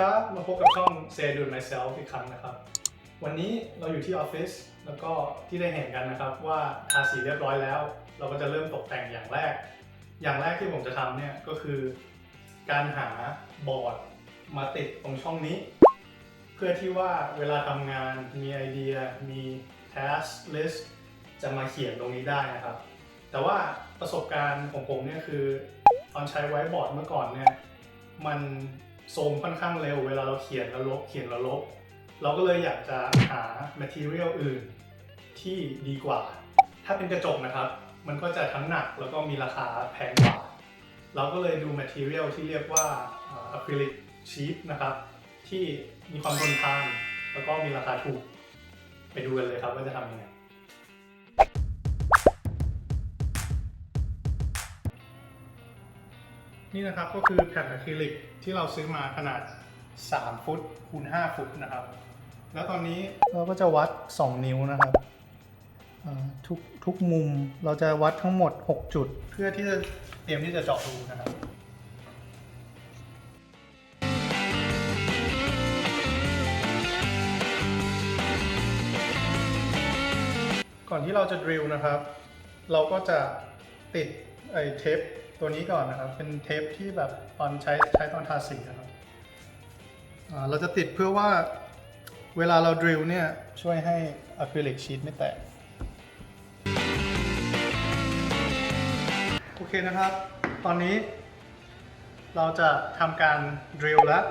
ครับมาพบกับช่อง Say Do It Myself อีกครั้งนะครับวันนี้เราอยู่ที่ออฟฟิศแล้วก็ที่ได้เห็นกันนะครับว่าทาสีเรียบร้อยแล้วเราก็จะเริ่มตกแต่งอย่างแรกที่ผมจะทำเนี่ยก็คือการหาบอร์ดมาติดตรงช่องนี้เพื่อที่ว่าเวลาทำงานมีไอเดียมี task list จะมาเขียนตรงนี้ได้นะครับแต่ว่าประสบการณ์ของผมเนี่ยคือตอนใช้ไวท์บอร์ดเมื่อก่อนเนี่ยมันโซมค่อนข้างเร็วเวลาเราเขียนแล้วลบเราก็เลยอยากจะหา material อื่นที่ดีกว่าถ้าเป็นกระจกนะครับมันก็จะทั้งหนักแล้วก็มีราคาแพงกว่าเราก็เลยดู material ที่เรียกว่า acrylic sheet นะครับที่มีความทนทานแล้วก็มีราคาถูกไปดูกันเลยครับว่าจะทำยังไงนี่นะครับก็คือแผ่นอะคริลิกที่เราซื้อมาขนาด3 ฟุตคูณ 5 ฟุตนะครับแล้วตอนนี้เราก็จะวัด2 นิ้วนะครับทุกมุมเราจะวัดทั้งหมด6 จุดเพื่อที่จะเตรียมที่จะเจาะรูนะครับก่อนที่เราจะดริลนะครับเราก็จะติดเทปตัวนี้ก่อนนะครับเป็นเทปที่แบบตอนใช้ตอนทาสีนะครับเราจะติดเพื่อว่าเวลาเราดริลเนี่ยช่วยให้อะคริลิกชีทไม่แตกโอเคนะครับตอนนี้เราจะทำการดริลแล้ว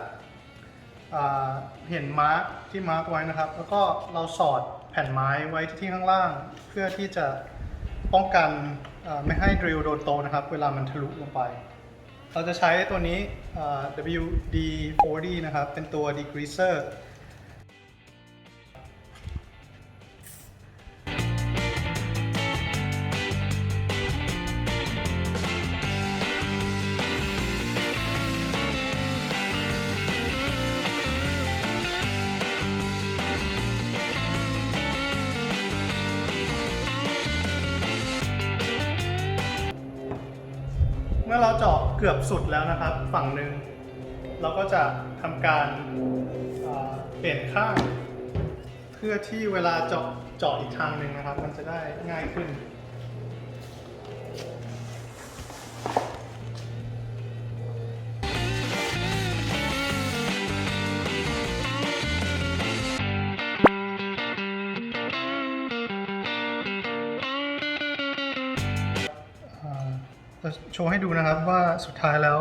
เห็นมาร์กที่มาร์กไว้นะครับแล้วก็เราสอดแผ่นไม้ไว้ที่ข้างล่างเพื่อที่จะป้องกันไม่ให้ดริลโดนโตนะครับเวลามันทะลุลงไปเราจะใช้ตัวนี้WD-40 นะครับเป็นตัว degreaser เมื่อเราเจาะเกือบสุดแล้วนะครับฝั่งหนึ่งเราก็จะทำการเปลี่ยนข้างเพื่อที่เวลาเจาะอีกทางหนึ่งนะครับมันจะได้ง่ายขึ้นจะโชว์ให้ดูนะครับว่าสุดท้ายแล้ว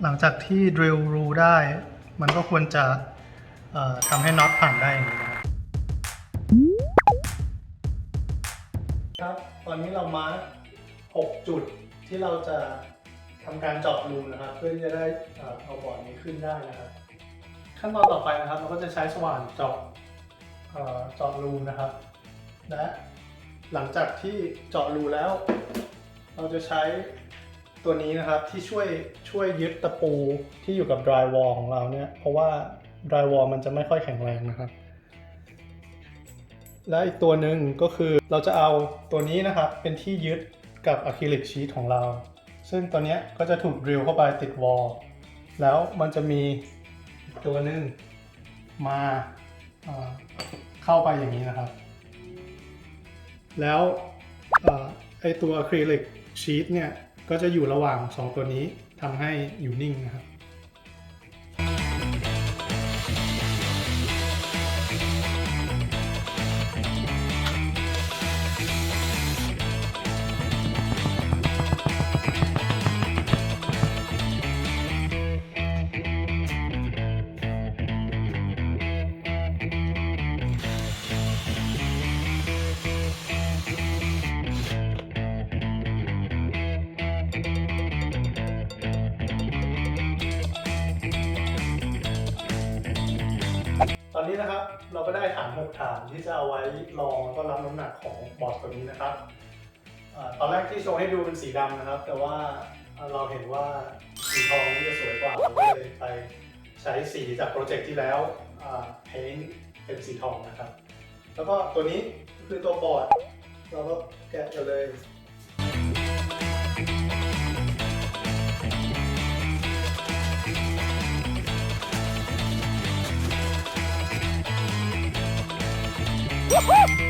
หลังจากที่ดริลรูได้มันก็ควรจะทำให้น็อตผ่านได้อย่างนี้นะครับตอนนี้เรามาร์ค6 จุดที่เราจะทำการเจาะรูนะครับเพื่อที่จะได้เอาบอร์ดนี้ขึ้นได้นะครับขั้นตอนต่อไปนะครับเราก็จะใช้สว่านเจาะรูนะครับและหลังจากที่เจาะรูแล้วเราจะใช้ตัวนี้นะครับที่ช่วยยึดตะปูที่อยู่กับ drywall ของเราเนี่ยเพราะว่า drywall มันจะไม่ค่อยแข็งแรงนะครับและอีกตัวหนึ่งก็คือเราจะเอาตัวนี้นะครับเป็นที่ยึดกับอะคริลิกชีทของเราซึ่งตัวนี้ก็จะถูกดริลเข้าไปติด wall แล้วมันจะมีตัวหนึ่งมาเข้าไปอย่างนี้นะครับแล้วไอตัวอะคริลิกชีทเนี่ยก็จะอยู่ระหว่าง2ตัวนี้ทำให้อยู่นิ่งนะครับตอนนี้นะครับเราก็ได้ฐาน6 ฐานที่จะเอาไว้รองแล้วก็รับน้ำหนักของบอร์ดตัวนี้นะครับตอนแรกที่โชว์ให้ดูเป็นสีดำนะครับแต่ว่าเราเห็นว่าสีทองนี่จะสวยกว่าเราก็เลยไปใช้สีจากโปรเจกต์ที่แล้วเพ้นท์เป็นสีทองนะครับแล้วก็ตัวนี้คือตัวบอร์ดเราก็แกะกันเลย ต What?